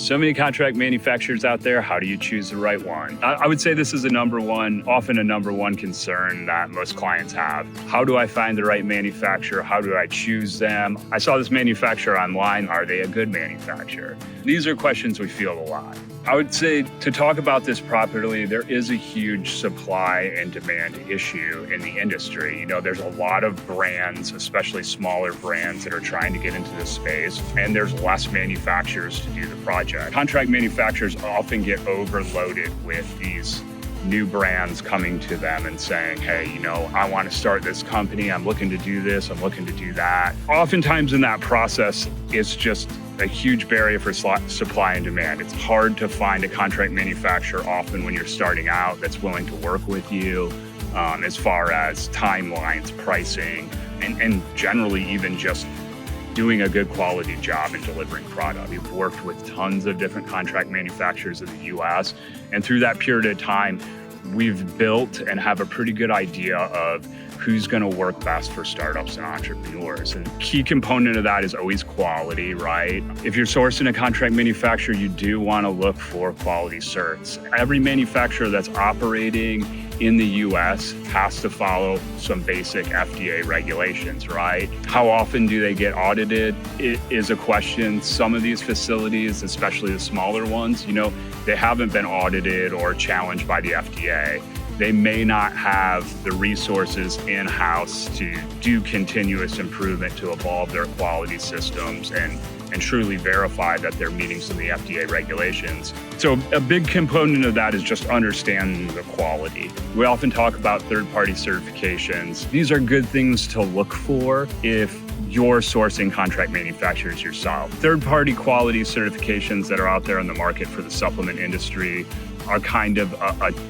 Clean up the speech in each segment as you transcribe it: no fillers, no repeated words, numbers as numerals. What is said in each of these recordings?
So many contract manufacturers out there. How do you choose the right one? I would say this is often a number one concern that most clients have. How do I find the right manufacturer? How do I choose them? I saw this manufacturer online. Are they a good manufacturer? These are questions we field a lot. I would say to talk about this properly, there is a huge supply and demand issue in the industry. You know, there's a lot of brands, especially smaller brands, that are trying to get into this space, and there's less manufacturers to do the project. Contract manufacturers often get overloaded with these new brands coming to them and saying, hey, you know, I want to start this company. I'm looking to do this. I'm looking to do that. Oftentimes in that process, it's just a huge barrier for supply and demand. It's hard to find a contract manufacturer often when you're starting out that's willing to work with you as far as timelines, pricing, and generally even just doing a good quality job in delivering product. We've worked with tons of different contract manufacturers in the US, and through that period of time, we've built and have a pretty good idea of who's going to work best for startups and entrepreneurs. And key component of that is always quality, right? If you're sourcing a contract manufacturer, you do want to look for quality certs. Every manufacturer that's operating in the US has to follow some basic FDA regulations, right? How often do they get audited? It is a question. Some of these facilities, especially the smaller ones, you know, they haven't been audited or challenged by the FDA. They may not have the resources in-house to do continuous improvement to evolve their quality systems and truly verify that they're meeting some of the FDA regulations. So a big component of that is just understanding the quality. We often talk about third-party certifications. These are good things to look for if you're sourcing contract manufacturers yourself. Third-party quality certifications that are out there in the market for the supplement industry are kind of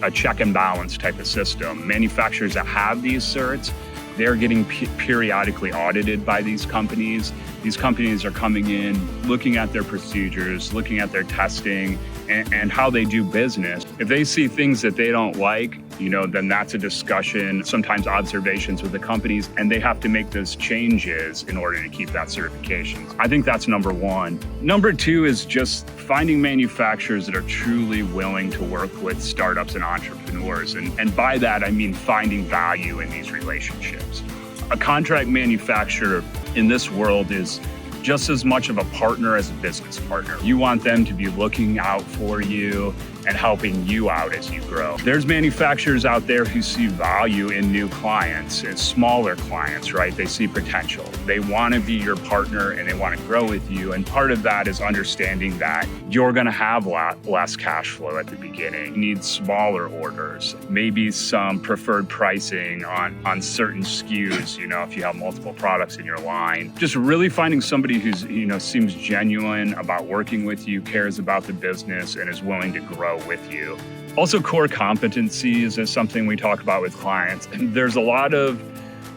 a check and balance type of system. Manufacturers that have these certs, they're getting periodically audited by these companies. These companies are coming in, looking at their procedures, looking at their testing, and how they do business. If they see things that they don't like, you know, then that's a discussion, sometimes observations with the companies, and they have to make those changes in order to keep that certification. I think that's number one. Number two is just finding manufacturers that are truly willing to work with startups and entrepreneurs. And by that, I mean finding value in these relationships. A contract manufacturer in this world is just as much of a partner as a business partner. You want them to be looking out for you and helping you out as you grow. There's manufacturers out there who see value in new clients and smaller clients, right? They see potential. They want to be your partner and they want to grow with you. And part of that is understanding that you're going to have less cash flow at the beginning. You need smaller orders, maybe some preferred pricing on certain SKUs, you know, if you have multiple products in your line. Just really finding somebody who's, you know, seems genuine about working with you, cares about the business, and is willing to grow with you. Also, core competencies is something we talk about with clients. And there's a lot of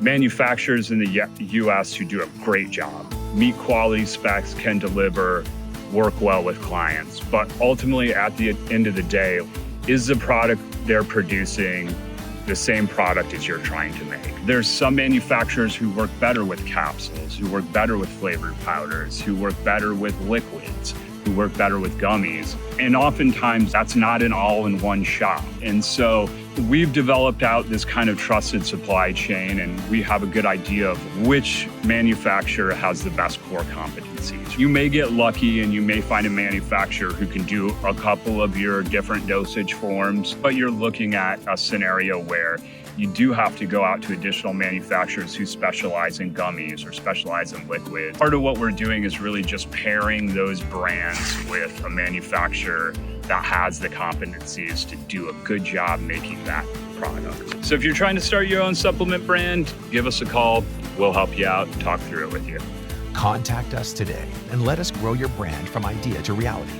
manufacturers in the US who do a great job, meet quality specs, can deliver, work well with clients. But ultimately, at the end of the day, is the product they're producing the same product as you're trying to make? There's some manufacturers who work better with capsules, who work better with flavored powders, who work better with liquids, who work better with gummies. And oftentimes that's not an all-in-one shop. And so we've developed out this kind of trusted supply chain, and we have a good idea of which manufacturer has the best core competencies. You may get lucky and you may find a manufacturer who can do a couple of your different dosage forms, but you're looking at a scenario where you do have to go out to additional manufacturers who specialize in gummies or specialize in liquids. Part of what we're doing is really just pairing those brands with a manufacturer that has the competencies to do a good job making that product. So if you're trying to start your own supplement brand, give us a call. We'll help you out and talk through it with you. Contact us today and let us grow your brand from idea to reality.